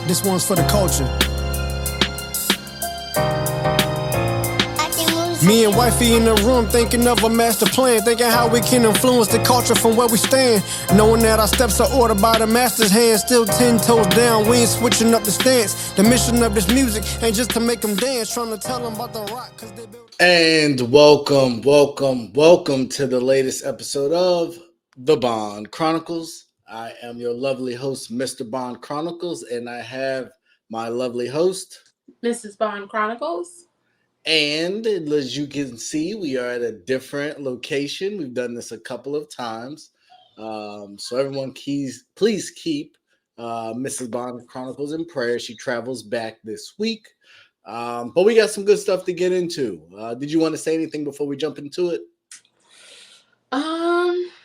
This one's for the culture. Me and wifey in the room thinking of a master plan, thinking how we can influence the culture from where we stand. Knowing that our steps are ordered by the master's hand, still 10 toes down, we ain't switching up the stance. The mission of this music ain't just to make them dance, trying to tell them about the rock. Cause they built. And welcome to the latest episode of The Bond Chronicles. I am your lovely host, Mr. Bond Chronicles, and I have my lovely host, Mrs. Bond Chronicles. And as you can see, we are at a different location. We've done this a couple of times. So everyone, please keep Mrs. Bond Chronicles in prayer. She travels back this week. But we got some good stuff to get into. Did you want to say anything before we jump into it?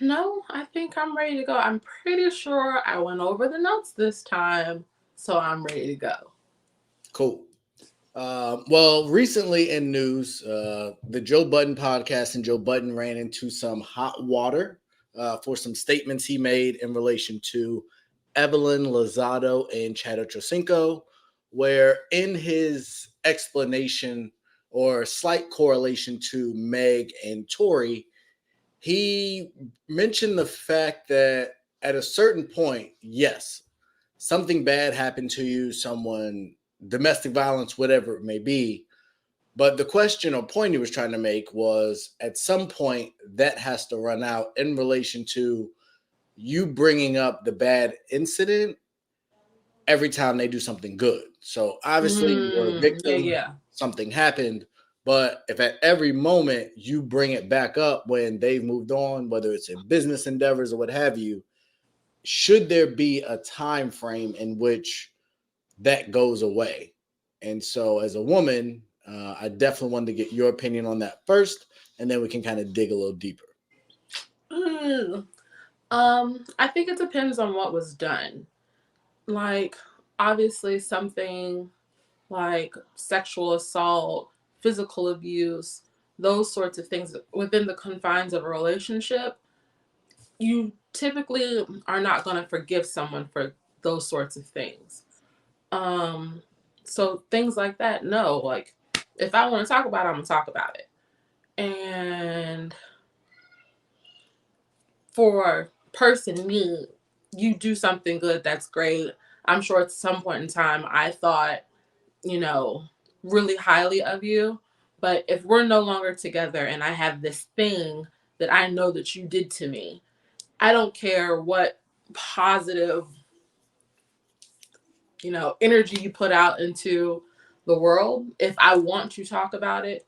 No, I think I'm ready to go. I'm pretty sure I went over the notes this time, so I'm ready to go. Cool. Well, recently in news, the Joe Budden podcast and Joe Budden ran into some hot water for some statements he made in relation to Evelyn Lozado and Chad Ochocinco, where in his explanation or slight correlation to Meg and Tory, he mentioned the fact that at a certain point, yes, something bad happened to you, someone, domestic violence, whatever it may be. But the question or point he was trying to make was at some point that has to run out in relation to you bringing up the bad incident every time they do something good. So obviously you're a victim, something happened, but if at every moment you bring it back up when they've moved on, whether it's in business endeavors or what have you, should there be a time frame in which that goes away? And so as a woman, I definitely wanted to get your opinion on that first, and then we can kind of dig a little deeper. I think it depends on what was done. Like, obviously something like sexual assault, physical abuse, those sorts of things within the confines of a relationship, you typically are not going to forgive someone for those sorts of things. So things like that, no, like if I want to talk about it, I'm going to talk about it. And for person me, you do something good, that's great. I'm sure at some point in time I thought, really highly of you. But if we're no longer together and I have this thing that I know that you did to me, I don't care what positive, energy you put out into the world. If I want to talk about it,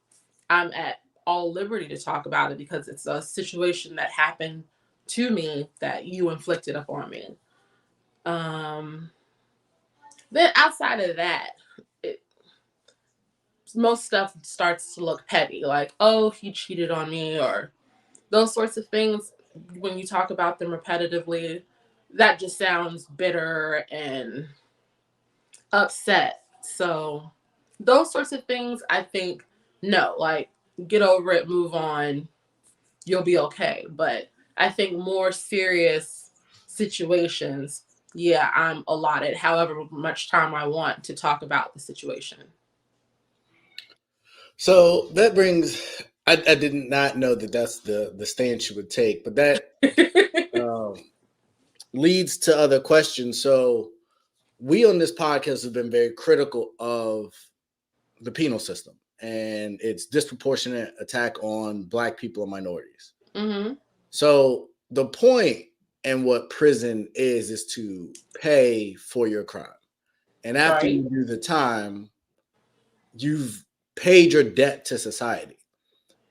I'm at all liberty to talk about it because it's a situation that happened to me that you inflicted upon me. Then outside of that, most stuff starts to look petty, like, oh, he cheated on me, or those sorts of things. When you talk about them repetitively, that just sounds bitter and upset. So those sorts of things, I think, no, like, get over it, move on, you'll be okay. But I think more serious situations, yeah, I'm allotted however much time I want to talk about the situation. So that brings, I did not know that that's the stance you would take, but that leads to other questions. So we on this podcast have been very critical of the penal system and its disproportionate attack on Black people and minorities. Mm-hmm. So the point and what prison is to pay for your crime. And after you do the time, you've paid your debt to society.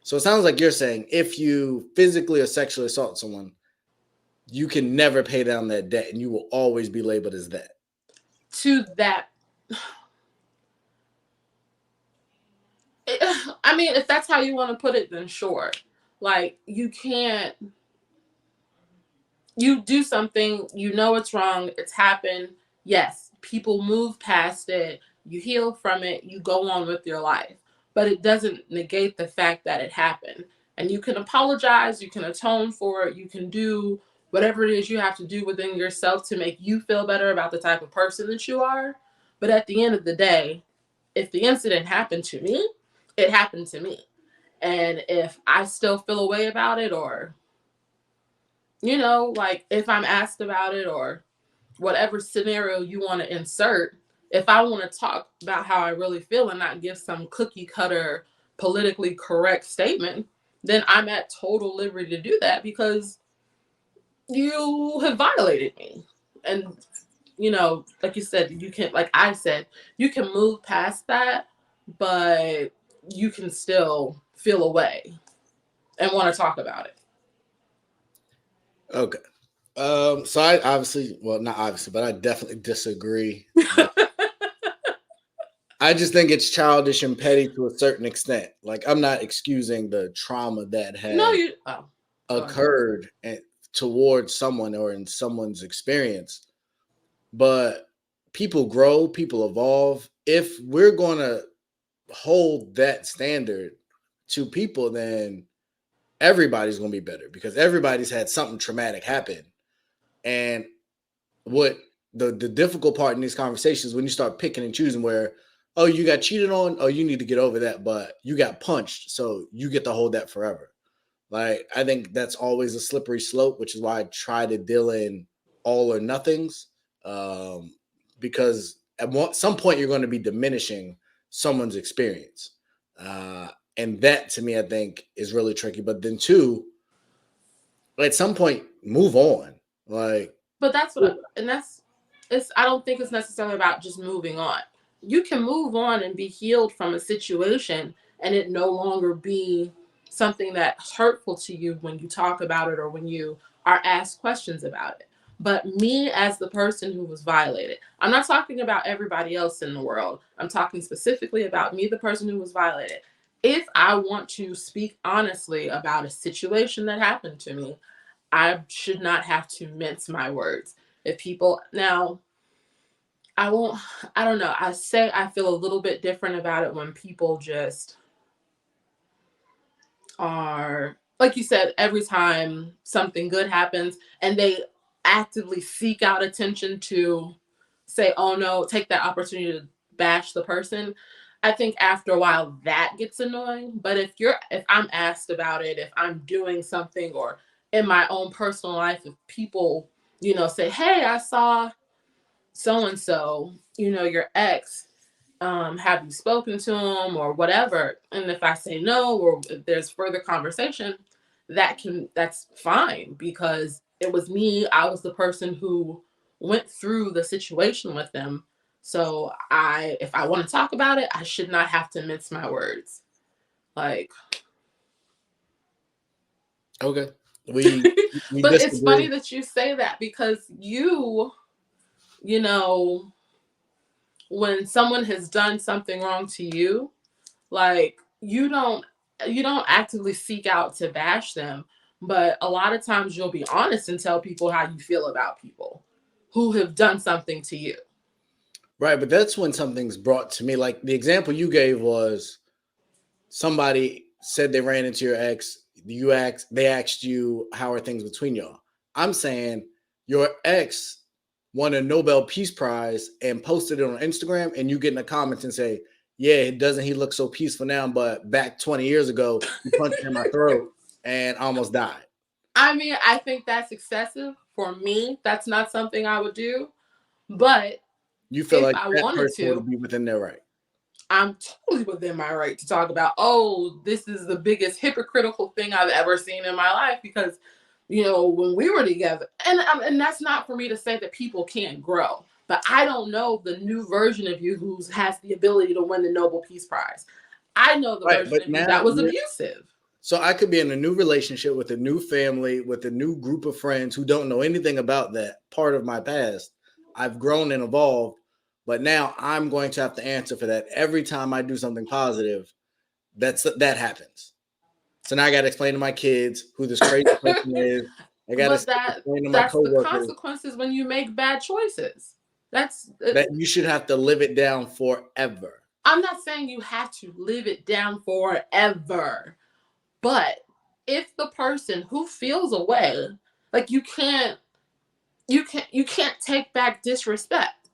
So it sounds like you're saying if you physically or sexually assault someone, you can never pay down that debt and you will always be labeled as that. To that, I mean, if that's how you want to put it, then sure. Like, you can't, you do something, it's wrong, it's happened. Yes, people move past it, you heal from it, you go on with your life. But it doesn't negate the fact that it happened. And you can apologize, you can atone for it, you can do whatever it is you have to do within yourself to make you feel better about the type of person that you are. But at the end of the day, if the incident happened to me, it happened to me. And if I still feel a way about it, or, like if I'm asked about it, or whatever scenario you want to insert, if I want to talk about how I really feel and not give some cookie cutter, politically correct statement, then I'm at total liberty to do that because you have violated me. And, like you said, you can, like I said, you can move past that, but you can still feel away and want to talk about it. Okay. So I obviously, well, not obviously, but I definitely disagree. I just think it's childish and petty to a certain extent. Like, I'm not excusing the trauma that has occurred towards someone or in someone's experience, but people grow, people evolve. If we're going to hold that standard to people, then everybody's going to be better because everybody's had something traumatic happen. And what the difficult part in these conversations when you start picking and choosing where, oh, you got cheated on, oh, you need to get over that, but you got punched, so you get to hold that forever. Like, I think that's always a slippery slope, which is why I try to deal in all or nothings, because at some point you're going to be diminishing someone's experience. And that, to me, I think is really tricky. But then, two, at some point, move on. But that's what, I don't think it's necessarily about just moving on. You can move on and be healed from a situation and it no longer be something that's hurtful to you when you talk about it or when you are asked questions about it. But me as the person who was violated, I'm not talking about everybody else in the world. I'm talking specifically about me, the person who was violated. If I want to speak honestly about a situation that happened to me, I should not have to mince my words. If people now, I don't know. I feel a little bit different about it when people just are, like you said, every time something good happens and they actively seek out attention to say, oh no, take that opportunity to bash the person. I think after a while that gets annoying. But if I'm asked about it, if I'm doing something, or in my own personal life, if people, say, hey, I saw so-and-so, your ex, have you spoken to him or whatever? And if I say no, or if there's further conversation, that's fine because it was me. I was the person who went through the situation with them. So if I want to talk about it, I should not have to mince my words. Like, okay. But it's funny that you say that because when someone has done something wrong to you, like you don't actively seek out to bash them, but a lot of times you'll be honest and tell people how you feel about people who have done something to you. Right, but that's when something's brought to me. Like the example you gave was somebody said they ran into your ex. They asked you, how are things between y'all? I'm saying your ex won a Nobel Peace Prize and posted it on Instagram, and you get in the comments and say, yeah, doesn't he look so peaceful now? But back 20 years ago, he punched me in my throat and almost died. I mean, I think that's excessive. For me, that's not something I would do. But you feel like I that wanted person to would be within their right. I'm totally within my right to talk about, oh, this is the biggest hypocritical thing I've ever seen in my life because, when we were together, and that's not for me to say that people can't grow, but I don't know the new version of you who has the ability to win the Nobel Peace Prize. I know the version of you that was abusive. So I could be in a new relationship with a new family, with a new group of friends who don't know anything about that part of my past. I've grown and evolved. But now I'm going to have to answer for that every time I do something positive. That happens. So now I got to explain to my kids who this crazy person is. I got to explain to my coworkers. That's the consequences when you make bad choices. That you should have to live it down forever. I'm not saying you have to live it down forever, but if the person who feels a way, like you can't take back disrespect.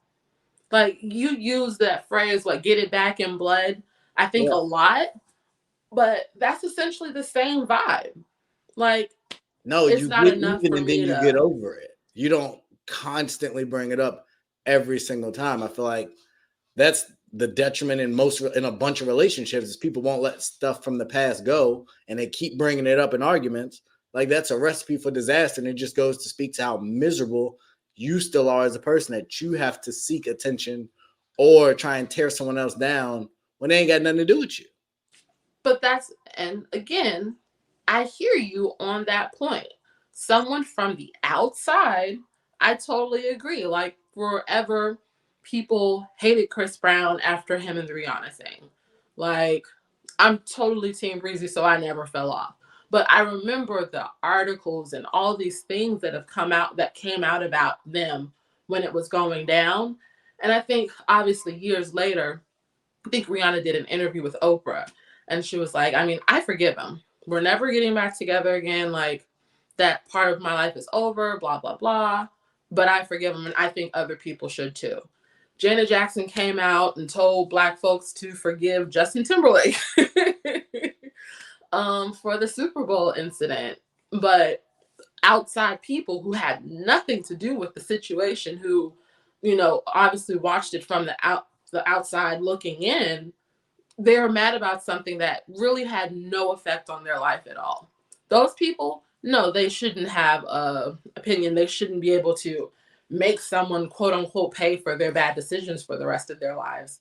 Like, you use that phrase, like, get it back in blood, I think Yeah. a lot, but that's essentially the same vibe. Like, No, it's you not get enough even for and then me you get to. over it. You don't constantly bring it up every single time. I feel like that's the detriment in a bunch of relationships is people won't let stuff from the past go and they keep bringing it up in arguments. Like, that's a recipe for disaster, and it just goes to speak to how miserable you still are as a person, that you have to seek attention or try and tear someone else down when they ain't got nothing to do with you. But and again, I hear you on that point. Someone from the outside, I totally agree. Like, forever, people hated Chris Brown after him and the Rihanna thing. Like, I'm totally Team Breezy, so I never fell off. But I remember the articles and all these things that came out about them when it was going down. And I think, obviously, years later, I think Rihanna did an interview with Oprah, and she was like, I mean, I forgive him. We're never getting back together again. Like, that part of my life is over, blah, blah, blah. But I forgive him, and I think other people should too. Janet Jackson came out and told Black folks to forgive Justin Timberlake for the Super Bowl incident. But outside people who had nothing to do with the situation, who, obviously watched it from the outside looking in, they were mad about something that really had no effect on their life at all. Those people, no, they shouldn't have an opinion. They shouldn't be able to make someone, quote unquote, pay for their bad decisions for the rest of their lives.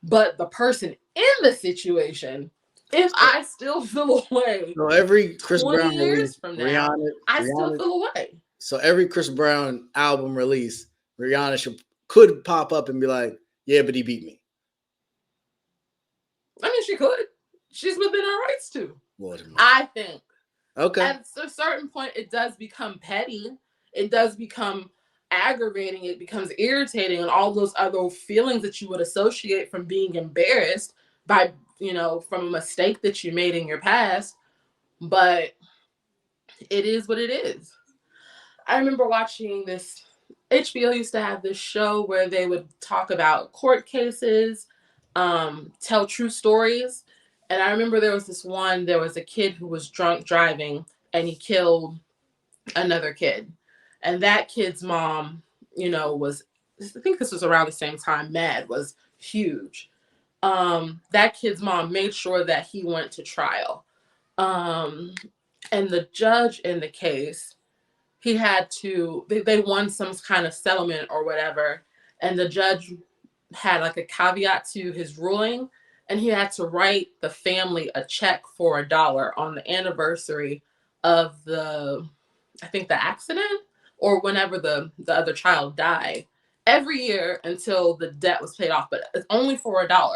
But the person in the situation, if I still feel away So every Chris 20 Brown release, years from now, I still Rihanna. feel away. So every Chris Brown album release, Rihanna could pop up and be like, "Yeah, but he beat me." I mean, she could. She's within her rights to. Lord, I think. okay. At a certain point, it does become petty. It does become aggravating. It becomes irritating, and all those other feelings that you would associate from being embarrassed by, from a mistake that you made in your past. But it is what it is. I remember watching this. HBO used to have this show where they would talk about court cases, tell true stories. And I remember there was a kid who was drunk driving, and he killed another kid. And that kid's mom, I think this was around the same time Mad was huge. That kid's mom made sure that he went to trial. Um, and the judge in the case, they won some kind of settlement or whatever. And the judge had like a caveat to his ruling, and he had to write the family a check for $1 on the anniversary of I think the accident, or whenever the other child died, every year until the debt was paid off, but it's only for $1.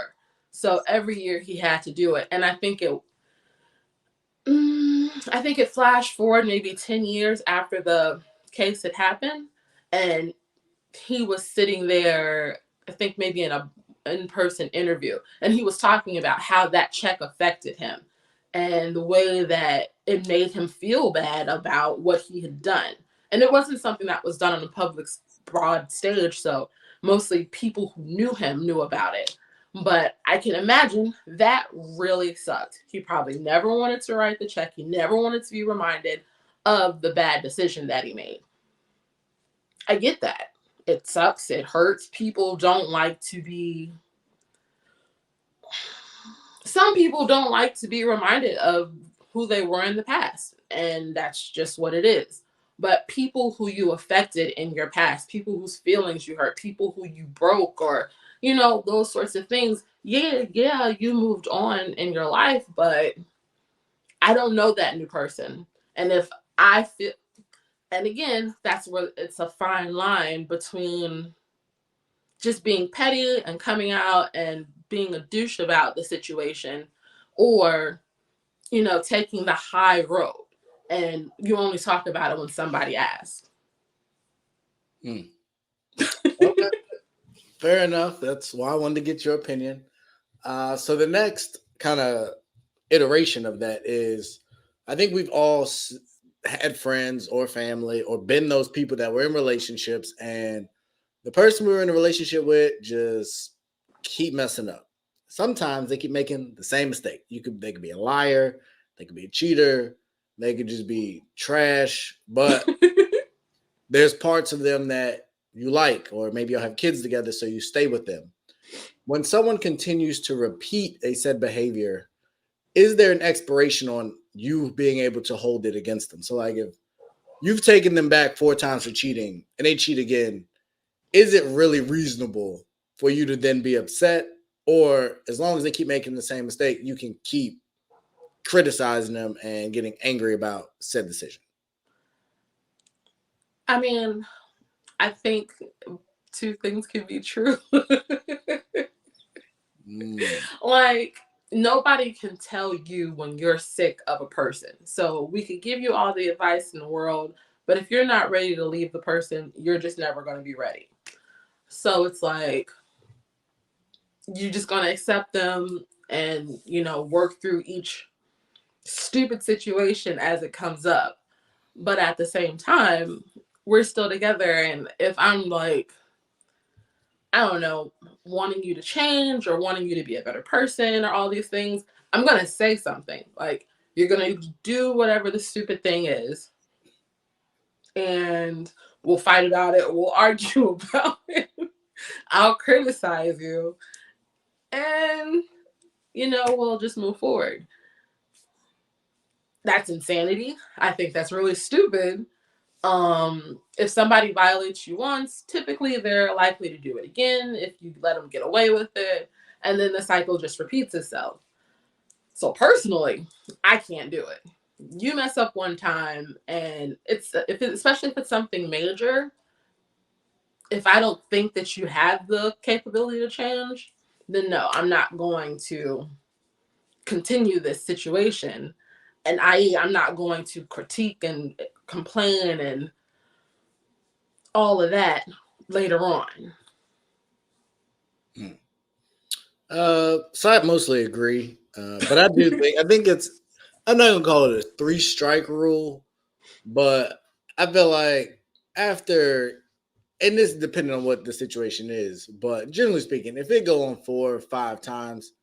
So every year he had to do it. And I think it flashed forward maybe 10 years after the case had happened, and he was sitting there, I think maybe in a in-person interview, and he was talking about how that check affected him and the way that it made him feel bad about what he had done. And it wasn't something that was done on a public broad stage, so mostly people who knew him knew about it. But I can imagine that really sucked. He probably never wanted to write the check. He never wanted to be reminded of the bad decision that he made. I get that. It sucks. It hurts. Some people don't like to be reminded of who they were in the past. And that's just what it is. But people who you affected in your past, people whose feelings you hurt, people who you broke, or, those sorts of things. Yeah, you moved on in your life, but I don't know that new person. And if I feel, and again, that's where it's a fine line between just being petty and coming out and being a douche about the situation, or, taking the high road and you only talk about it when somebody asks. Okay. Fair enough. That's why I wanted to get your opinion. So the next kind of iteration of that is, I think we've all had friends or family or been those people that were in relationships, and the person we were in a relationship with just keep messing up. Sometimes they keep making the same mistake. They could be a liar, they could be a cheater, they could just be trash, but there's parts of them that you like, or maybe you'll have kids together, so you stay with them. When someone continues to repeat a said behavior, is there an expiration on you being able to hold it against them? So, like, if you've taken them back 4 times for cheating and they cheat again, is it really reasonable for you to then be upset? Or as long as they keep making the same mistake, you can keep criticizing them and getting angry about said decision? I mean, I think 2 things can be true. Like, nobody can tell you when you're sick of a person. So we could give you all the advice in the world, but if you're not ready to leave the person, you're just never going to be ready. So it's like, you're just going to accept them and, work through each stupid situation as it comes up. But at the same time, we're still together. And if I'm like, I don't know, wanting you to change or wanting you to be a better person or all these things, I'm going to say something. Like, you're going to do whatever the stupid thing is. And we'll fight about it. We'll argue about it. I'll criticize you. And, we'll just move forward. That's insanity. I think that's really stupid. If somebody violates you once, typically they're likely to do it again if you let them get away with it, and then the cycle just repeats itself. So personally, I can't do it. You mess up one time, and especially if it's something major, if I don't think that you have the capability to change, then no, I'm not going to continue this situation. And I'm not going to critique and complain and all of that later on. So I mostly agree. But I do think I'm not gonna call it a 3-strike rule, but I feel like after, and this is depending on what the situation is, but generally speaking, if it go on 4 or 5 times,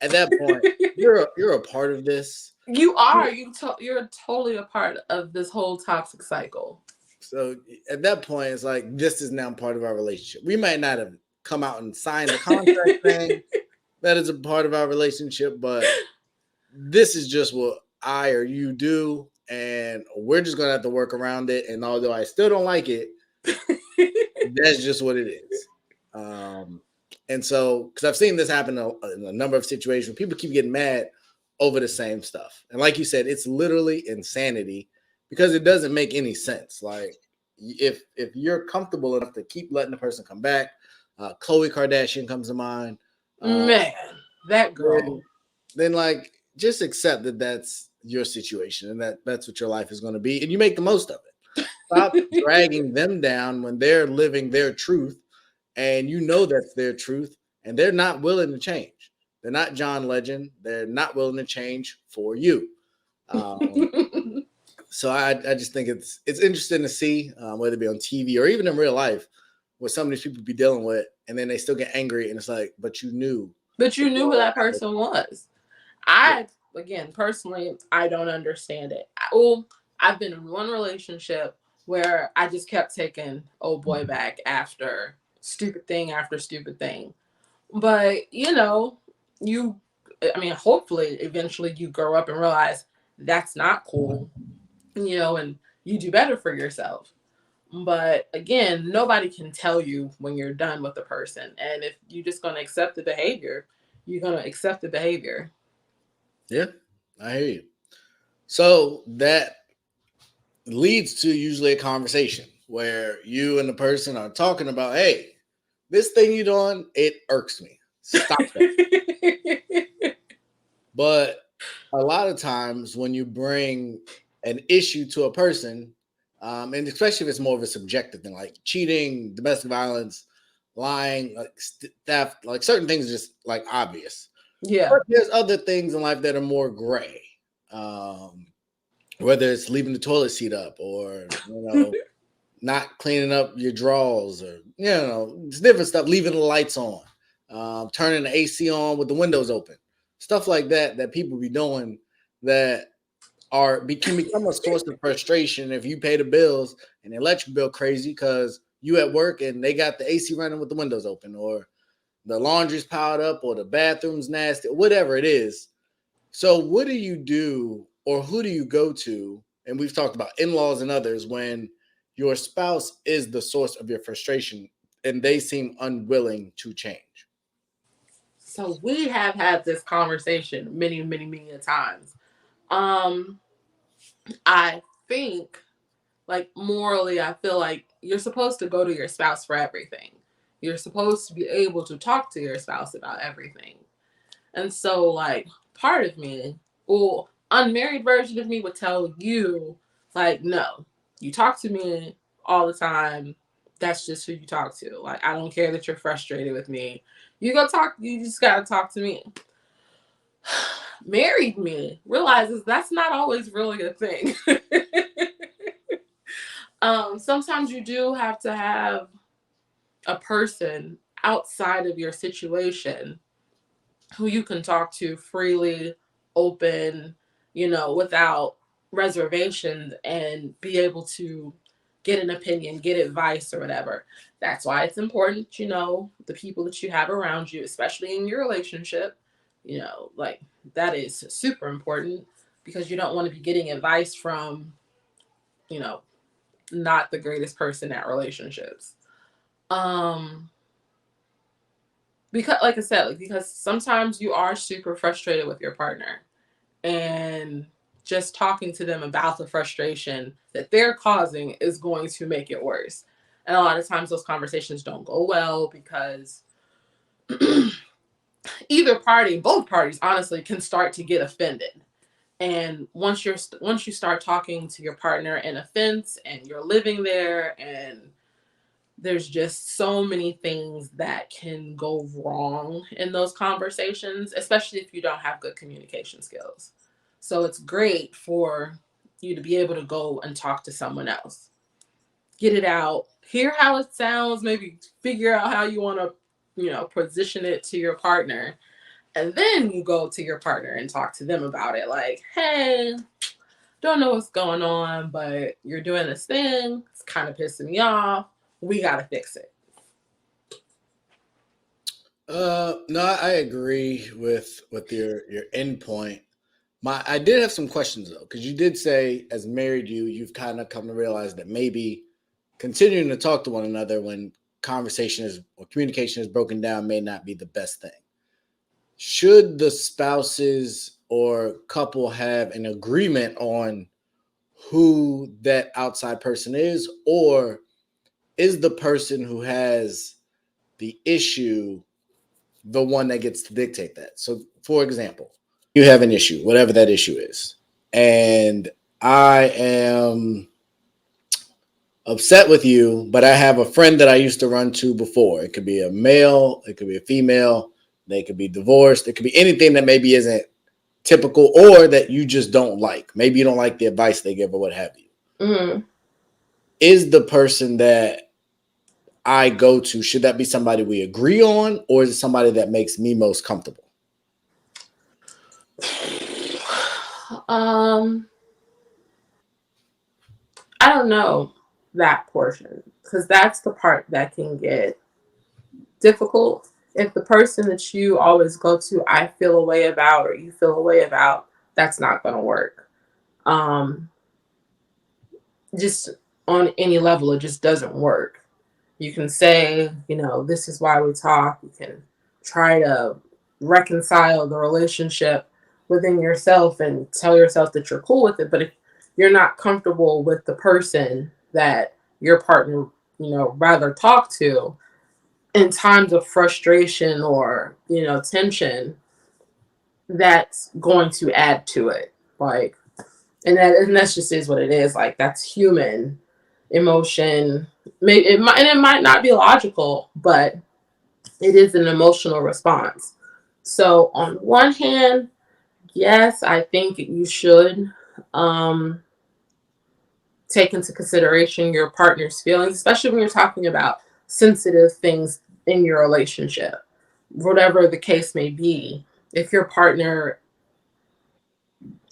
at that point, you're a part of this. You are. You're totally a part of this whole toxic cycle. So at that point, it's like, this is now part of our relationship. We might not have come out and signed the contract thing that is a part of our relationship, but this is just what I or you do, and we're just gonna have to work around it. And although I still don't like it, that's just what it is. And so, because I've seen this happen in a number of situations, people keep getting mad over the same stuff. And like you said, it's literally insanity because it doesn't make any sense. Like, if you're comfortable enough to keep letting the person come back, Khloe Kardashian comes to mind. Man, that girl. Then like, just accept that that's your situation and that's what your life is going to be, and you make the most of it. Stop dragging them down when they're living their truth, and that's their truth, and they're not willing to change. They're not John Legend. They're not willing to change for you. So I just think it's interesting to see, whether it be on TV or even in real life, what some of these people be dealing with, and then they still get angry, and it's like, but you knew. But you knew who that person was. Again, personally, I don't understand it. I've been in one relationship where I just kept taking old boy back after stupid thing after stupid thing. But, hopefully, eventually you grow up and realize that's not cool, and you do better for yourself. But again, nobody can tell you when you're done with the person. And if you're just going to accept the behavior, you're going to accept the behavior. Yeah, I hear you. So that leads to usually a conversation where you and the person are talking about, hey, this thing you're doing, it irks me. Stop that. But a lot of times when you bring an issue to a person, and especially if it's more of a subjective thing, like cheating, domestic violence, lying, like theft, like certain things are just like obvious. Yeah. But there's other things in life that are more gray. Whether it's leaving the toilet seat up or, not cleaning up your drawers, or it's different stuff. Leaving the lights on, turning the AC on with the windows open, stuff like that people be doing that can become a source of frustration if you pay the bills and the electric bill crazy because you at work and they got the AC running with the windows open, or the laundry's piled up, or the bathroom's nasty, whatever it is. So what do you do, or who do you go to? And we've talked about in-laws and others when your spouse is the source of your frustration and they seem unwilling to change. So we have had this conversation many, many, many times. I think, like, morally, I feel like you're supposed to go to your spouse for everything. You're supposed to be able to talk to your spouse about everything. And so, like, part of me, or unmarried version of me, would tell you, like, no, you talk to me all the time. That's just who you talk to. Like, I don't care that you're frustrated with me. You just gotta talk to me. Married me realizes that's not always really a thing. Sometimes you do have to have a person outside of your situation who you can talk to freely, open, without reservations, and be able to get an opinion, get advice, or whatever. That's why it's important, the people that you have around you, especially in your relationship, like, that is super important, because you don't want to be getting advice from, not the greatest person at relationships. Because, like I said, because sometimes you are super frustrated with your partner, and just talking to them about the frustration that they're causing is going to make it worse. And a lot of times those conversations don't go well because both parties, honestly, can start to get offended. And once you start talking to your partner in offense, and you're living there, and there's just so many things that can go wrong in those conversations, especially if you don't have good communication skills. So it's great for you to be able to go and talk to someone else, get it out, hear how it sounds, maybe figure out how you want to, position it to your partner. And then you go to your partner and talk to them about it. Like, hey, don't know what's going on, but you're doing this thing. It's kind of pissing me off. We got to fix it. No, I agree with your end point. I did have some questions though, because you did say, as married, you've kind of come to realize that maybe continuing to talk to one another when conversation is or communication is broken down may not be the best thing. Should the spouses or couple have an agreement on who that outside person is, or is the person who has the issue the one that gets to dictate that? So, for example, you have an issue, whatever that issue is, and I am upset with you, but I have a friend that I used to run to before. It could be a male, it could be a female, they could be divorced, it could be anything that maybe isn't typical or that you just don't like. Maybe you don't like the advice they give or what have you. Mm-hmm. Is the person that I go to, should that be somebody we agree on, or is it somebody that makes me most comfortable? I don't know that portion, because that's the part that can get difficult. If the person that you always go to, I feel a way about, or you feel a way about, that's not going to work. Just on any level, it just doesn't work. You can say, this is why we talk. You can try to reconcile the relationship within yourself and tell yourself that you're cool with it. But if you're not comfortable with the person that your partner, rather talk to in times of frustration or, tension, that's going to add to it. Like, and that's just is what it is. Like, that's human emotion. It might not be logical, but it is an emotional response. So on one hand, yes, I think you should take into consideration your partner's feelings, especially when you're talking about sensitive things in your relationship, whatever the case may be. If your partner,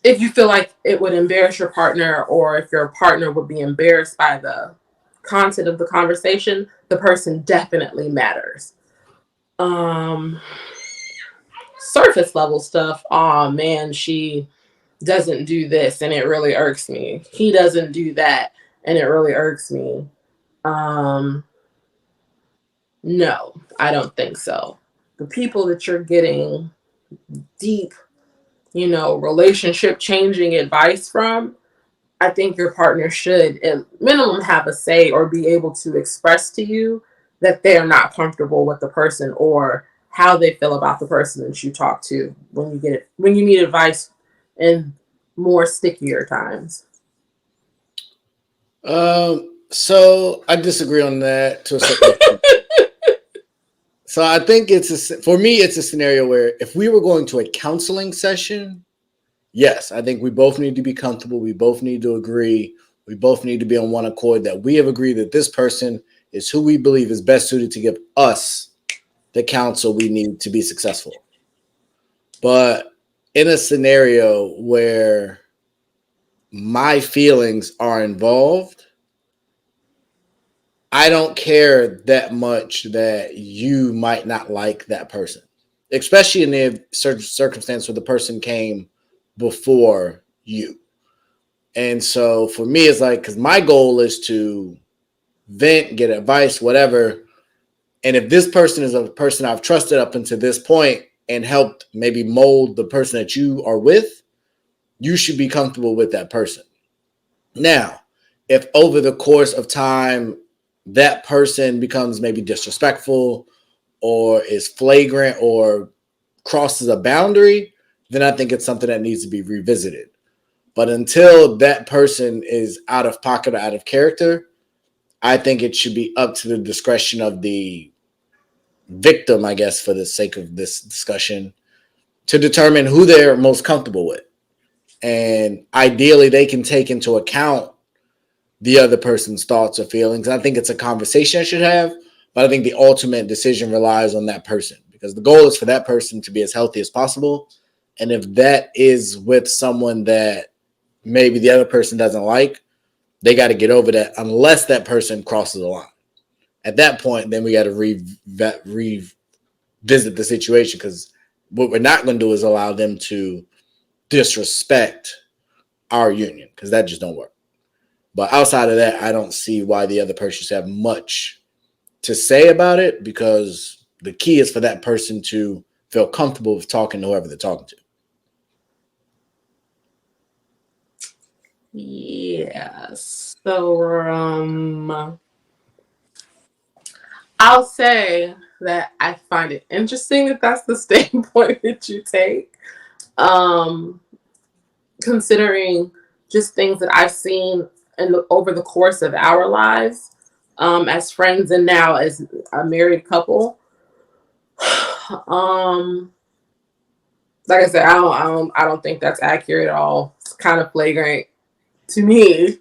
if you feel like it would embarrass your partner, or if your partner would be embarrassed by the content of the conversation, the person definitely matters. Surface level stuff. Oh man, she doesn't do this and it really irks me. He doesn't do that and it really irks me. No, I don't think so. The people that you're getting deep, relationship changing advice from, I think your partner should at minimum have a say or be able to express to you that they're not comfortable with the person or how they feel about the person that you talk to when you need advice in more stickier times. So I disagree on that to a certain extent. So I think for me, it's a scenario where if we were going to a counseling session, yes, I think we both need to be comfortable. We both need to agree. We both need to be on one accord that we have agreed that this person is who we believe is best suited to give us the counsel we need to be successful. But in a scenario where my feelings are involved, I don't care that much that you might not like that person, especially in the certain circumstance where the person came before you. And so for me, it's like, because my goal is to vent, get advice, whatever. And if this person is a person I've trusted up until this point and helped maybe mold the person that you are with, you should be comfortable with that person. Now, if over the course of time, that person becomes maybe disrespectful or is flagrant or crosses a boundary, then I think it's something that needs to be revisited. But until that person is out of pocket or out of character, I think it should be up to the discretion of the victim, I guess, for the sake of this discussion, to determine who they're most comfortable with. And ideally, they can take into account the other person's thoughts or feelings. I think it's a conversation I should have, but I think the ultimate decision relies on that person, because the goal is for that person to be as healthy as possible. And if that is with someone that maybe the other person doesn't like, they got to get over that unless that person crosses the line. At that point, then we got to revisit the situation, because what we're not going to do is allow them to disrespect our union, because that just don't work. But outside of that, I don't see why the other person should have much to say about it, because the key is for that person to feel comfortable with talking to whoever they're talking to. Yes. So, I'll say that I find it interesting that that's the standpoint that you take. Considering just things that I've seen over the course of our lives, as friends and now as a married couple. Like I said, I don't think that's accurate at all. It's kind of flagrant to me.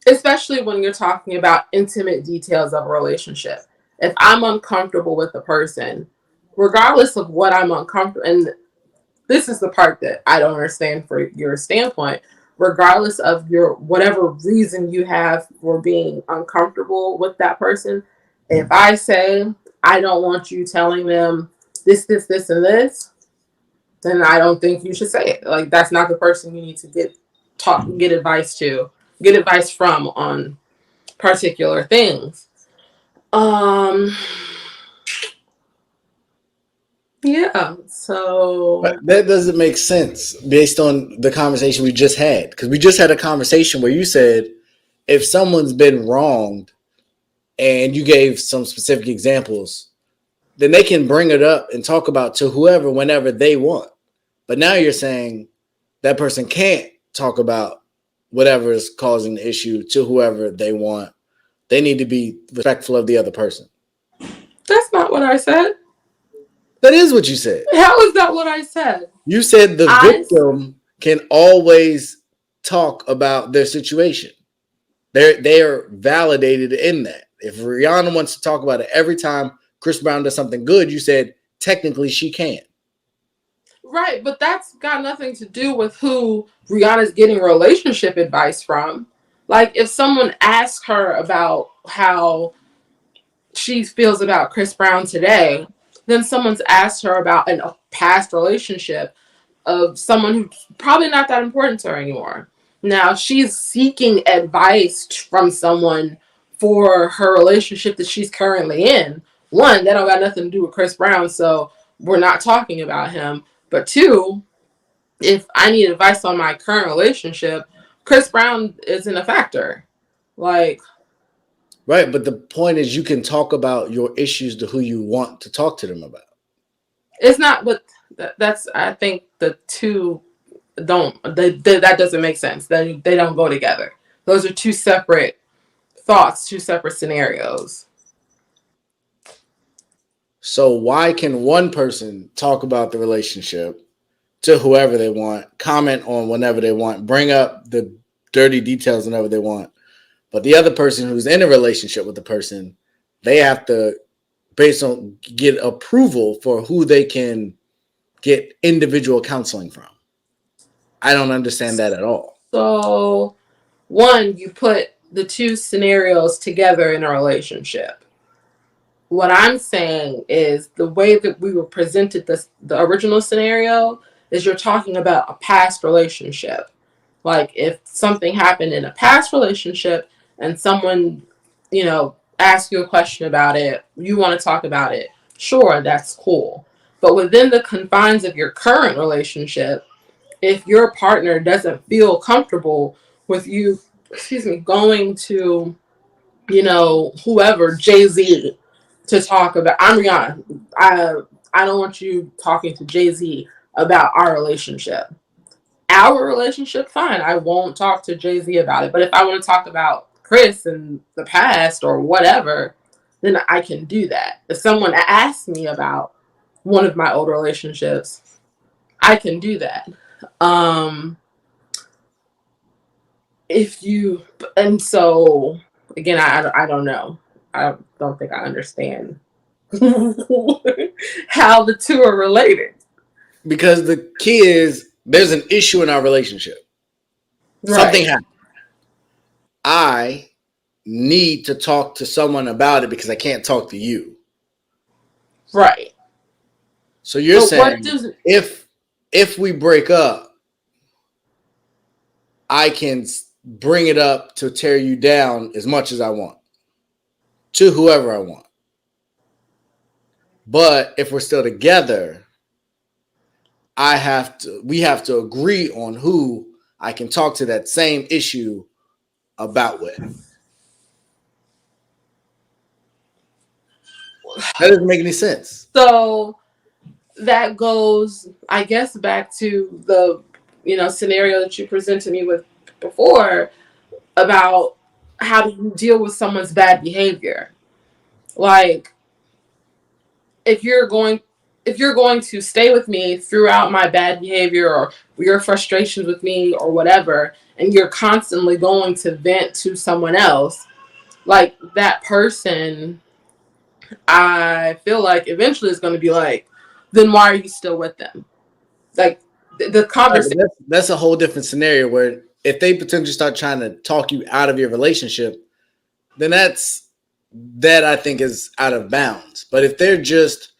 Especially when you're talking about intimate details of a relationship. If I'm uncomfortable with the person, regardless of what I'm uncomfortable, and this is the part that I don't understand for your standpoint, regardless of your whatever reason you have for being uncomfortable with that person, if I say I don't want you telling them this, and this, then I don't think you should say it. Like, that's not the person you need to get advice from on particular things. Yeah, so But that doesn't make sense based on the conversation we just had, because we just had a conversation where you said if someone's been wronged and you gave some specific examples, then they can bring it up and talk about to whoever whenever they want. But now you're saying that person can't talk about whatever is causing the issue to whoever they want. They need to be respectful of the other person. that's not what I said. That is what you said. How is that what I said? You said the victim can always talk about their situation. They are validated in that. If Rihanna wants to talk about it every time Chris Brown does something good, you said technically she can. Right, but that's got nothing to do with who Rihanna's getting relationship advice from. Like, if someone asks her about how she feels about Chris Brown today, then someone's asked her about a past relationship of someone who's probably not that important to her anymore. Now, she's seeking advice from someone for her relationship that she's currently in. One, that don't got nothing to do with Chris Brown, so we're not talking about him. But two, if I need advice on my current relationship, Chris Brown isn't a factor. Like, right, but the point is you can talk about your issues to who you want to talk to them about. it's not, but that's, I think the two that doesn't make sense. They don't go together. Those are two separate thoughts, two separate scenarios. So why can one person talk about the relationship to whoever they want, comment on whenever they want, bring up the dirty details whenever they want, but the other person who's in a relationship with the person, they have to get approval for who they can get individual counseling from? I don't understand that at all. So, one, you put the two scenarios together in a relationship. What I'm saying is the way that we were presented the original scenario is you're talking about a past relationship. Like, if something happened in a past relationship and someone, asks you a question about it, you want to talk about it, sure, that's cool. But within the confines of your current relationship, if your partner doesn't feel comfortable with you, going to, whoever, Jay-Z, to talk about, I'm Rihanna, I don't want you talking to Jay-Z about our relationship. Our relationship, fine, I won't talk to Jay-Z about it. But if I want to talk about Chris and the past or whatever, then I can do that. If someone asks me about one of my old relationships, I can do that. If you, and so again, I don't know. I don't think I understand how the two are related. Because the key is there's an issue in our relationship. Right. Something happened. I need to talk to someone about it because I can't talk to you. Right. So you're saying if we break up, I can bring it up to tear you down as much as I want to whoever I want. But if we're still together, we have to agree on who I can talk to that same issue about with. That doesn't make any sense. So that goes, I guess, back to the scenario that you presented me with before about how do you deal with someone's bad behavior. Like, if you're going to stay with me throughout my bad behavior or your frustrations with me or whatever, and you're constantly going to vent to someone else, like, that person, I feel like eventually is going to be like, then why are you still with them? Like, the conversation. That's a whole different scenario where if they potentially start trying to talk you out of your relationship, then that I think is out of bounds. But if they're just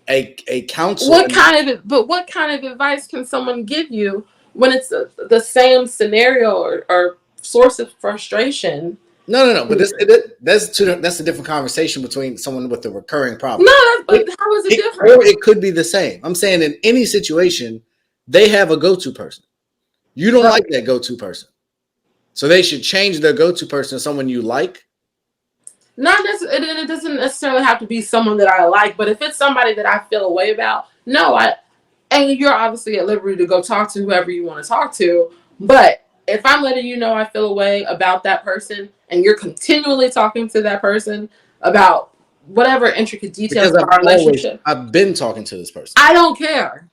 a counselor, what kind of advice can someone give you when it's the same scenario or source of frustration? No. But that's a different conversation between someone with a recurring problem. No, but how is it different? Or it could be the same. I'm saying in any situation, they have a go-to person. You don't like that go-to person, so they should change their go-to person to someone you like. Not necessarily. It doesn't necessarily have to be someone that I like, but if it's somebody that I feel a way about, and you're obviously at liberty to go talk to whoever you want to talk to. But if I'm letting you know I feel a way about that person, and you're continually talking to that person about whatever intricate details of our relationship, I've been talking to this person. I don't care.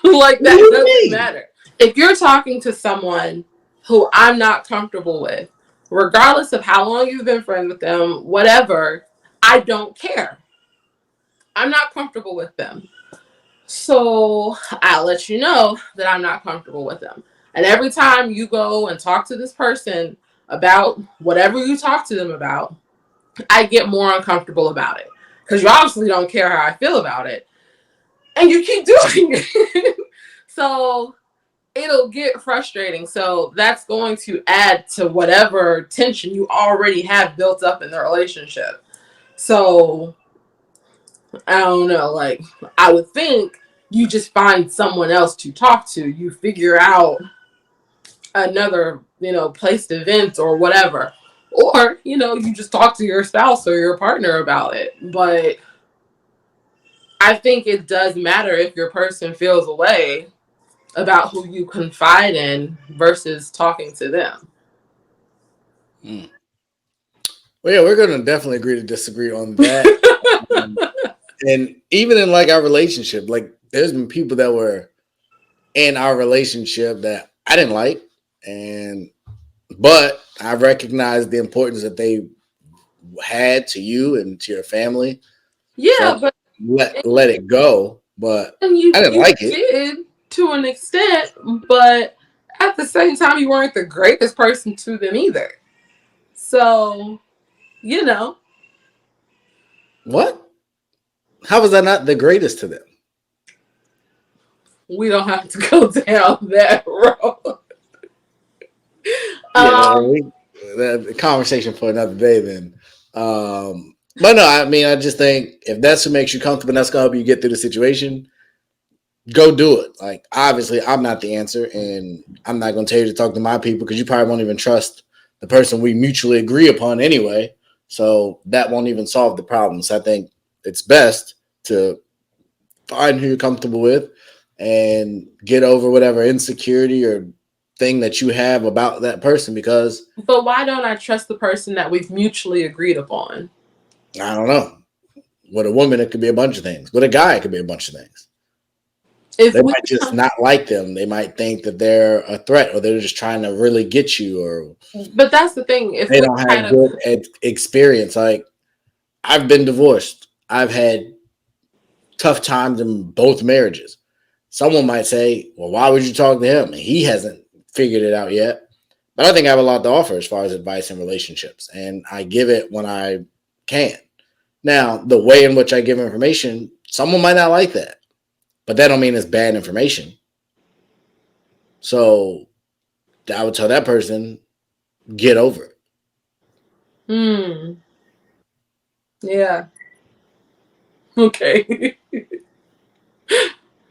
Like, that doesn't matter. If you're talking to someone who I'm not comfortable with, regardless of how long you've been friends with them, whatever, I don't care. I'm not comfortable with them. So I'll let you know that I'm not comfortable with them. And every time you go and talk to this person about whatever you talk to them about, I get more uncomfortable about it. Because you obviously don't care how I feel about it. And you keep doing it. So it'll get frustrating. So that's going to add to whatever tension you already have built up in the relationship. So I don't know, like I would think you just find someone else to talk to. You figure out another, place to vent or whatever. Or, you just talk to your spouse or your partner about it. But I think it does matter if your person feels a way about who you confide in versus talking to them. Mm. Well, yeah, we're going to definitely agree to disagree on that. And even in like our relationship, like there's been people that were in our relationship that I didn't like, but I recognized the importance that they had to you and to your family. So Yeah, but let it go. But and you I didn't you like it. did to an extent, but at the same time you weren't the greatest person to them either. So, you know, What? How was I not the greatest to them? we don't have to go down that road. Yeah, Um, the conversation for another day then. But no, I mean, I just think if that's what makes you comfortable and that's gonna help you get through the situation, go do it. Like, obviously, I'm not the answer, and I'm not gonna tell you to talk to my people because you probably won't even trust the person we mutually agree upon anyway. So that won't even solve the problem. So I think it's best to find who you're comfortable with and get over whatever insecurity or thing that you have about that person because but why don't I trust the person that we've mutually agreed upon? I don't know. With a woman, it could be a bunch of things. With a guy, it could be a bunch of things. If They we, might just not like them. They might think that they're a threat or they're just trying to really get you or but that's the thing. If they we don't kind have of, good experience. Like, I've been divorced. I've had tough times in both marriages. Someone might say, well, why would you talk to him? He hasn't figured it out yet. But I think I have a lot to offer as far as advice and relationships. And I give it when I can. Now, the way in which I give information, someone might not like that. But that don't mean it's bad information. So I would tell that person, get over it. yeah, okay.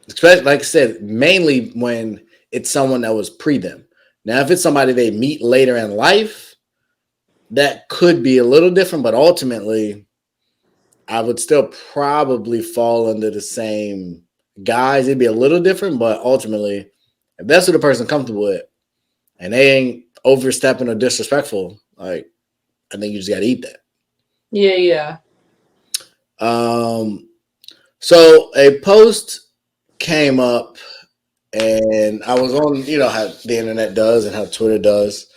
Especially, like I said, mainly when it's someone that was pre them. Now, if it's somebody they meet later in life, that could be a little different, but ultimately, I would still probably fall under the same guys. It'd be a little different, but ultimately, if that's what the person comfortable with and they ain't overstepping or disrespectful, like I think you just gotta eat that. Yeah. So a post came up and I was on, how the internet does and how Twitter does.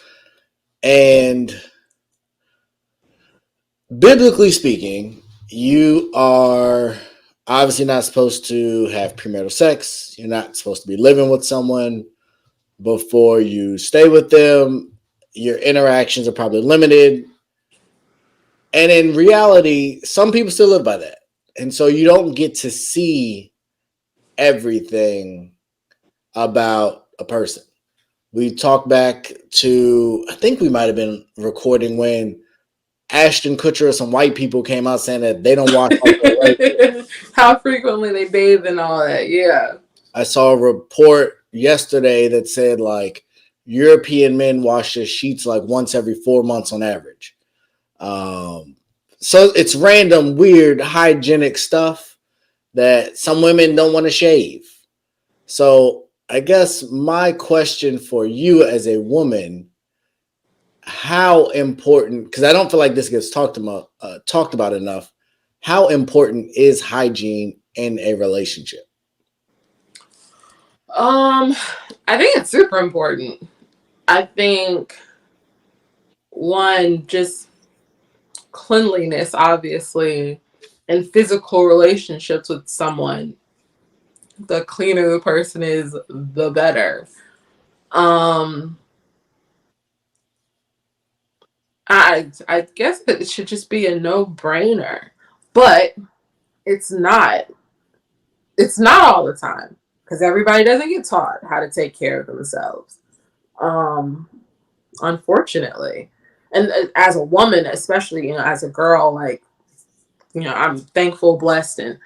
And biblically speaking, you are obviously not supposed to have premarital sex. You're not supposed to be living with someone before you stay with them. Your interactions are probably limited. And in reality, some people still live by that. And so you don't get to see everything about a person. We talk back to, I think we might have been recording when Ashton Kutcher or some white people came out saying that they don't wash like their white people. How frequently they bathe and all that. Yeah. I saw a report yesterday that said like European men wash their sheets like once every 4 months on average. So it's random, weird, hygienic stuff that some women don't want to shave. So I guess my question for you as a woman, how important, because I don't feel like this gets talked about enough, how important is hygiene in a relationship? Um, I think it's super important. I think one, just cleanliness, obviously, and physical relationships with someone. The cleaner the person is, the better. Um, I guess that it should just be a no brainer, but it's not. It's not all the time because everybody doesn't get taught how to take care of themselves. Um, Unfortunately, and as a woman, especially as a girl, like I'm thankful, blessed, and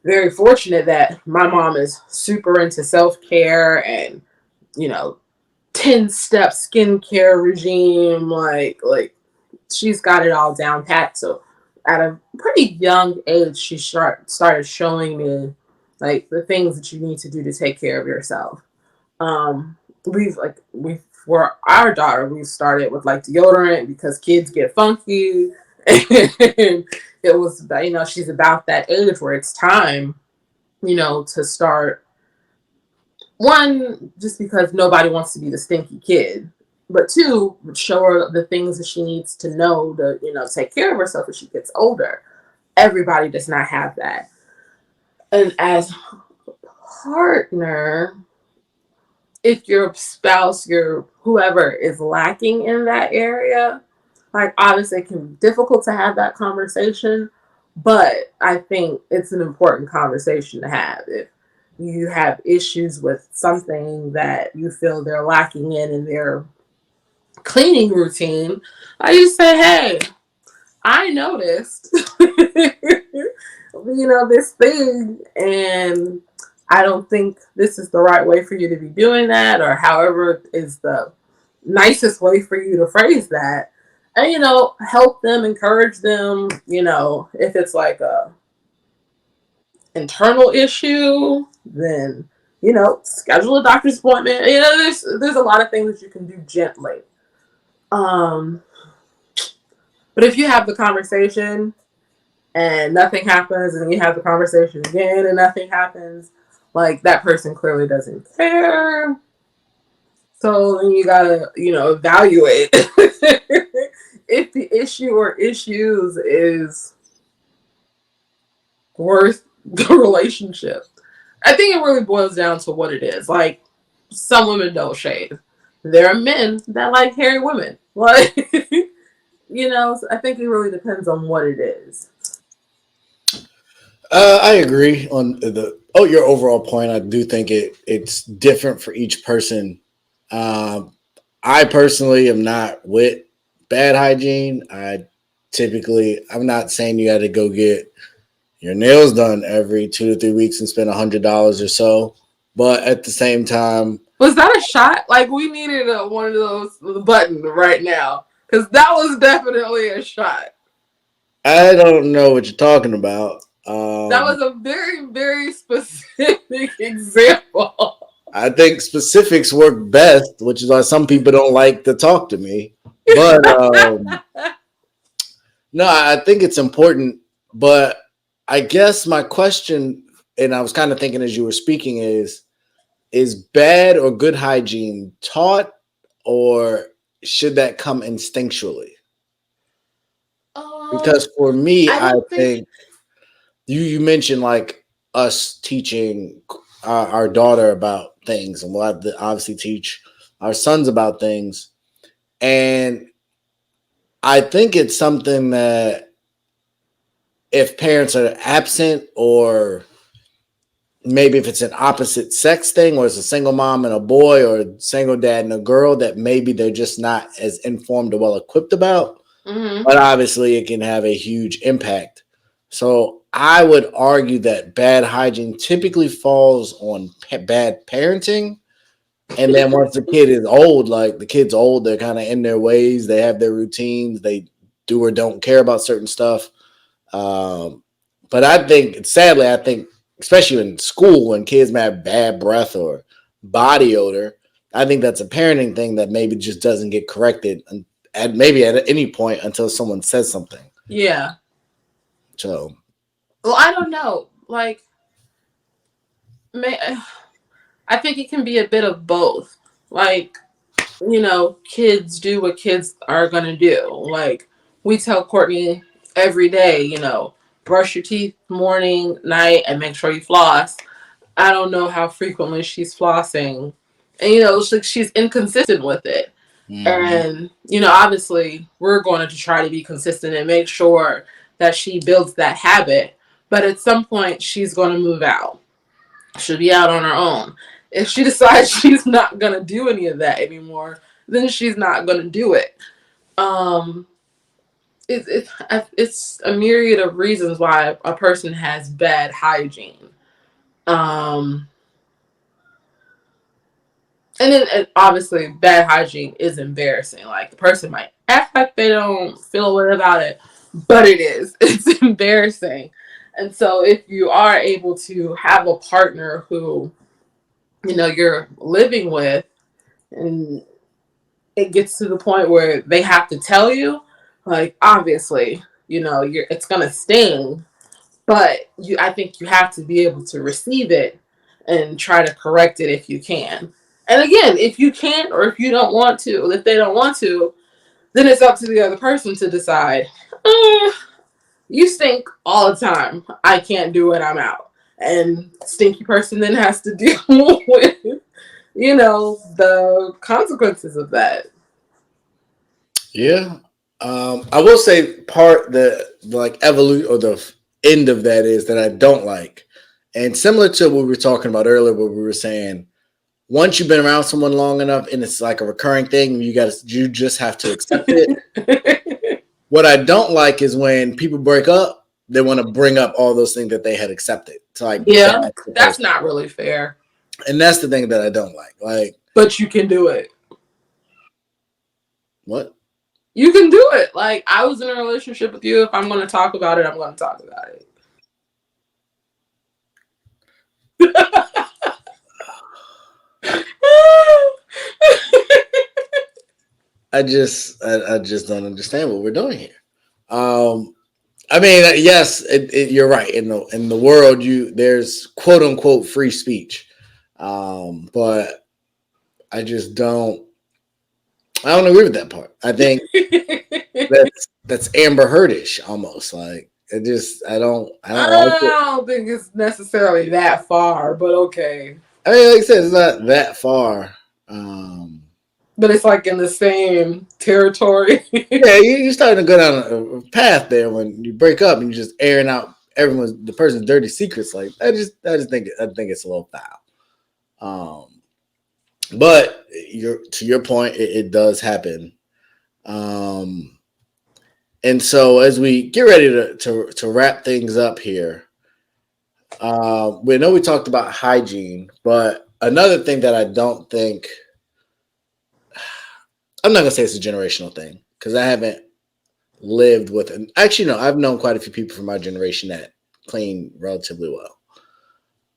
very fortunate that my mom is super into self care and you know 10-step skincare regime, like she's got it all down pat. So at a pretty young age, she started showing me like the things that you need to do to take care of yourself. We've for our daughter, we started with like deodorant because kids get funky. And it was, she's about that age where it's time, to start. One, just because nobody wants to be the stinky kid, but two, show her the things that she needs to know to, take care of herself as she gets older. Everybody does not have that. And as a partner, if your spouse, your whoever is lacking in that area, like obviously it can be difficult to have that conversation, but I think it's an important conversation to have. If you have issues with something that you feel they're lacking in their cleaning routine, I just say, hey, I noticed, this thing, and I don't think this is the right way for you to be doing that, or however is the nicest way for you to phrase that. And, help them, encourage them, if it's like a internal issue, then, schedule a doctor's appointment. There's a lot of things that you can do gently. But if you have the conversation and nothing happens, and you have the conversation again and nothing happens, like that person clearly doesn't care. So then you gotta, evaluate if the issue or issues is worth the relationship. I think it really boils down to what it is. Like, some women don't shave. There are men that like hairy women. Like, I think it really depends on what it is. I agree on your overall point. I do think it's different for each person. I personally am not with bad hygiene. I'm not saying you got to go get your nails done every 2 to 3 weeks and spend $100 or so, but at the same time, was that a shot? Like, we needed one of those button right now because that was definitely a shot. I don't know what you're talking about. That was a very, very specific example. I think specifics work best, which is why some people don't like to talk to me. But no, I think it's important. But I guess my question, and I was kind of thinking as you were speaking, is bad or good hygiene taught, or should that come instinctually? Because for me, I think you mentioned like us teaching our daughter about things, and we'll have to obviously teach our sons about things. And I think it's something that if parents are absent, or maybe if it's an opposite sex thing, or it's a single mom and a boy, or a single dad and a girl, that maybe they're just not as informed or well equipped about. Mm-hmm. But obviously it can have a huge impact. So I would argue that bad hygiene typically falls on bad parenting. And then once the kid is old, like the kid's old, they're kind of in their ways. They have their routines. They do or don't care about certain stuff. But I think, especially in school, when kids may have bad breath or body odor, I think that's a parenting thing that maybe just doesn't get corrected at any point until someone says something. Yeah. So. Well, I don't know. Like, I think it can be a bit of both. Like, kids do what kids are going to do. Like, we tell Courtney every day, brush your teeth morning, night, and make sure you floss. I don't know how frequently she's flossing. And, she's inconsistent with it. And, obviously, we're going to try to be consistent and make sure that she builds that habit. But at some point, she's going to move out. She'll be out on her own. If she decides she's not going to do any of that anymore, then she's not going to do it. It's a myriad of reasons why a person has bad hygiene. And then obviously bad hygiene is embarrassing. Like, the person might act like they don't feel good about it, but it is. It's embarrassing. And so if you are able to have a partner who, you're living with, and it gets to the point where they have to tell you, like, obviously, it's gonna sting, but I think you have to be able to receive it and try to correct it if you can. And again, if you can't, or if you don't want to, if they don't want to, then it's up to the other person to decide. You stink all the time. I can't do it. I'm out. And stinky person then has to deal with, the consequences of that. Yeah. I will say the like evolution or the end of that is that I don't like. And similar to what we were talking about earlier, where we were saying, once you've been around someone long enough and it's like a recurring thing, you just have to accept it. What I don't like is when people break up, they want to bring up all those things that they had accepted. It's like, yeah, that's not really fair. And that's the thing that I don't like. Like, but you can do it. What? You can do it. Like, I was in a relationship with you. If I'm going to talk about it, I'm going to talk about it. I just don't understand what we're doing here. I mean, yes, you're right. In the world, there's quote unquote free speech, but I just don't. I don't agree with that part. I think that's Amber Heardish almost. Like, I don't like it. I don't think it's necessarily that far, but okay. I mean, like I said, it's not that far. But it's like in the same territory. Yeah, you're starting to go down a path there when you break up and you're just airing out the person's dirty secrets. Like, I just think it's a little foul. But to your point, it does happen. And so as we get ready to wrap things up here, we know we talked about hygiene, but another thing that I don't think, I'm not gonna say it's a generational thing because I haven't lived with it. Actually, no, I've known quite a few people from my generation that clean relatively well.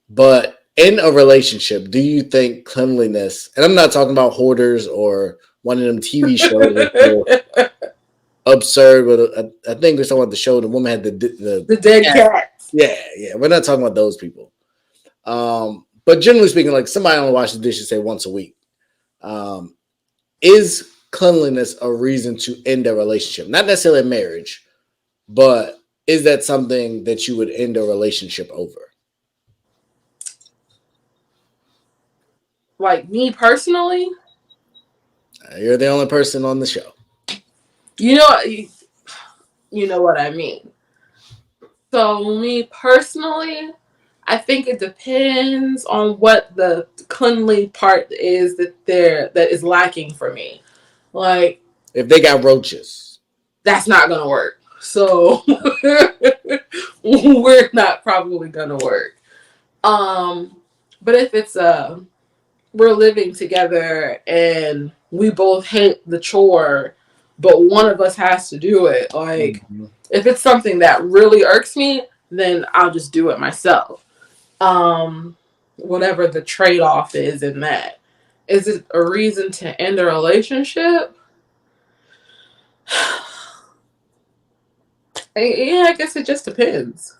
But in a relationship, do you think cleanliness, and I'm not talking about hoarders or one of them TV shows absurd, but I think we're talking about the show the woman had the dead cat. Yeah, we're not talking about those people. But generally speaking, like, somebody only wash the dishes, say, once a week. Is cleanliness a reason to end a relationship? Not necessarily a marriage, but is that something that you would end a relationship over? Like, me personally? You're the only person on the show. You know what I mean. So, me personally, I think it depends on what the cleanly part is that is lacking for me. Like, if they got roaches, that's not gonna work. So we're not probably gonna work. But if it's we're living together and we both hate the chore, but one of us has to do it. Like, if it's something that really irks me, then I'll just do it myself. Whatever the trade-off is in that. Is it a reason to end a relationship? Yeah, I guess it just depends.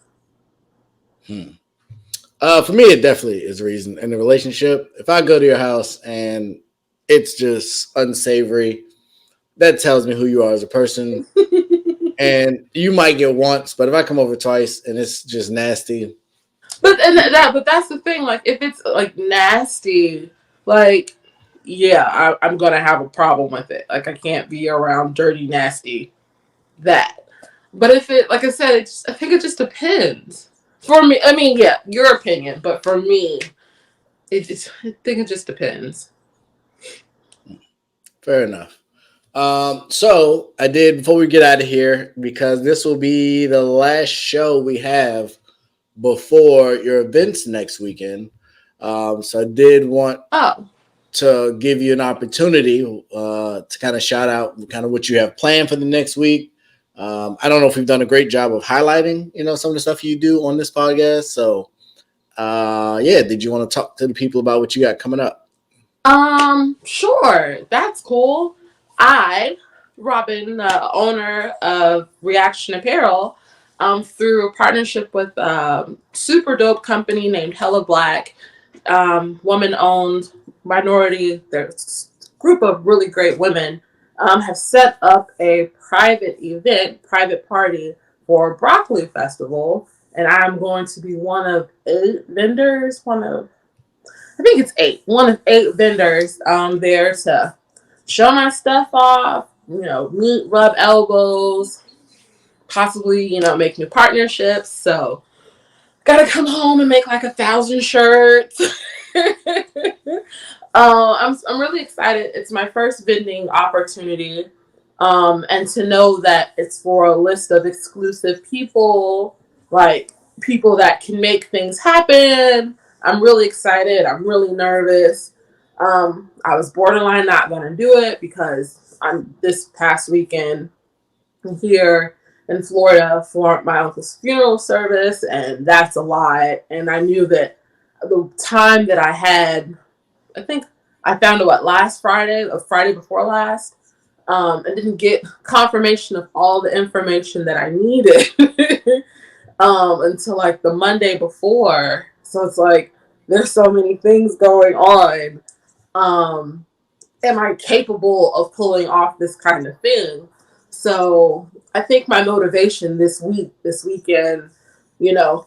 For me, it definitely is a reason in a relationship. If I go to your house and it's just unsavory, that tells me who you are as a person. And you might get once, but if I come over twice and it's just nasty, But that's the thing. Like, if it's like nasty, like, yeah, I'm gonna have a problem with it. Like, I can't be around dirty, nasty that. But if it, like I said, I think it just depends. For me, I mean, yeah, your opinion, but for me, I think it just depends. fair enough. So I did before we get out of here because this will be the last show we have before your events next weekend. So I did want Oh, to give you an opportunity to kind of shout out kind of what you have planned for the next week. I don't know if we've done a great job of highlighting, some of the stuff you do on this podcast. So, yeah, did you want to talk to the people about what you got coming up? sure, that's cool. I, Robin, the owner of Reaction Apparel, through a partnership with a super dope company named Hella Black, woman owned, minority, there's a group of really great women, have set up a private party for Broccoli Festival. And I'm going to be one of 8 vendors, I think it's 8, one of 8 vendors there to show my stuff off, meet, rub elbows, possibly, make new partnerships. So, gotta come home and make like 1,000 shirts. I'm really excited. It's my first vending opportunity, and to know that it's for a list of exclusive people, like people that can make things happen. I'm really excited. I'm really nervous. I was borderline not going to do it because I'm this past weekend here in Florida for my uncle's funeral service, and that's a lot. And I knew that the time that I had, I think I found it last Friday, or Friday before last. I didn't get confirmation of all the information that I needed until like the Monday before. So it's like there's so many things going on. Am I capable of pulling off this kind of thing? So I think my motivation this weekend,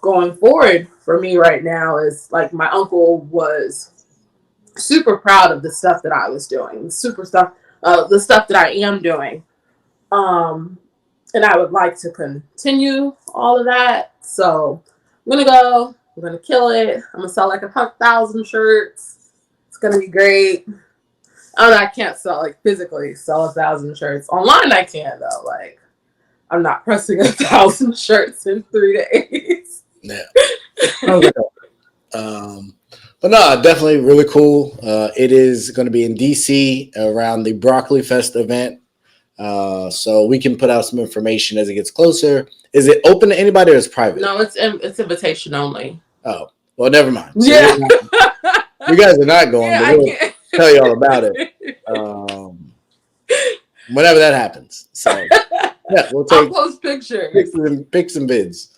going forward for me right now is like my uncle was super proud of the stuff that I was doing, the stuff that I am doing. Um, and I would like to continue all of that. So I'm gonna go. I'm gonna kill it. I'm gonna sell like 1,000 shirts. It's gonna be great. Oh, I can't physically sell 1,000 shirts. Online, I can though. Like, I'm not pressing 1,000 shirts in 3 days. Yeah. But no, definitely really cool. It is going to be in DC around the Broccoli Fest event. So we can put out some information as it gets closer. Is it open to anybody or is it private? No, it's invitation only. Oh, well, never mind. So yeah. You guys are not going, but we'll tell you all about it. Whenever that happens. So yeah, we'll take I'll post pictures. Pics and vids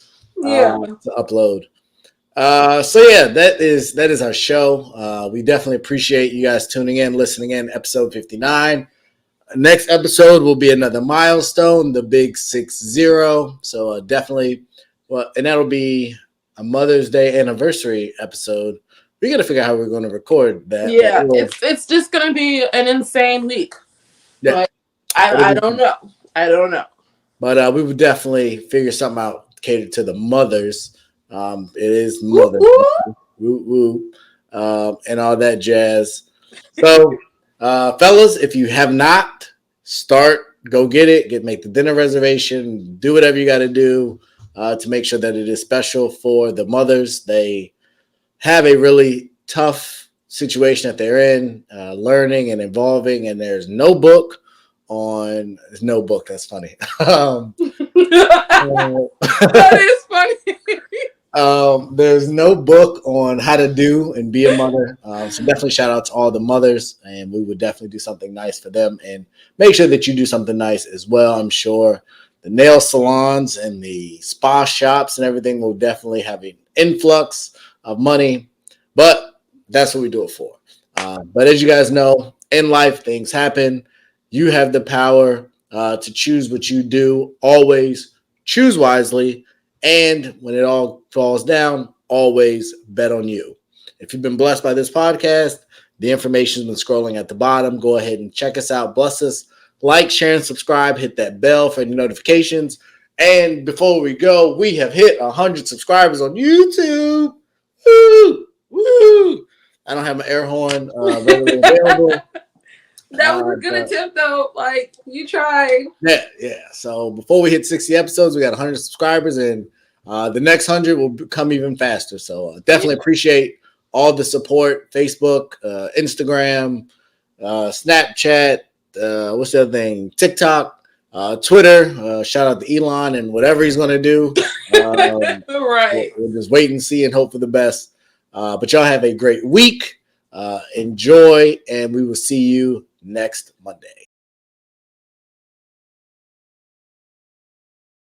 to upload. So yeah, that is our show. We definitely appreciate you guys tuning in, listening in. Episode 59. Next episode will be another milestone, the big 60. So definitely, and that'll be a Mother's Day anniversary episode. We got to figure out how we're going to record that. Yeah, it's just going to be an insane week. Yeah, like, I don't know. But we would definitely figure something out catered to the mothers. It is Mother's Day, and all that jazz. So, fellas, if you have not, go get it. Make the dinner reservation. Do whatever you got to do to make sure that it is special for the mothers. They have a really tough situation that they're in, learning and evolving, and there's no book. That's funny. That is funny. There's no book on how to do and be a mother. So definitely shout out to all the mothers, and we would definitely do something nice for them and make sure that you do something nice as well. I'm sure the nail salons and the spa shops and everything will definitely have an influx of money, but that's what we do it for. But as you guys know, in life, things happen. You have the power to choose what you do. Always choose wisely. And when it all falls down, always bet on you. If you've been blessed by this podcast, the information's been scrolling at the bottom. Go ahead and check us out. Bless us. Like, share, and subscribe. Hit that bell for any notifications. And before we go, we have hit 100 subscribers on YouTube. Woo! Woo! I don't have my air horn readily available. That was a good attempt, though. Like, you tried. Yeah. So before we hit 60 episodes, we got 100 subscribers, and the next 100 will come even faster. So definitely appreciate all the support. Facebook, Instagram, Snapchat, what's the other thing? TikTok, Twitter. Shout out to Elon and whatever he's going to do. Right. We'll just wait and see and hope for the best. But y'all have a great week. Enjoy, and we will see you next Monday.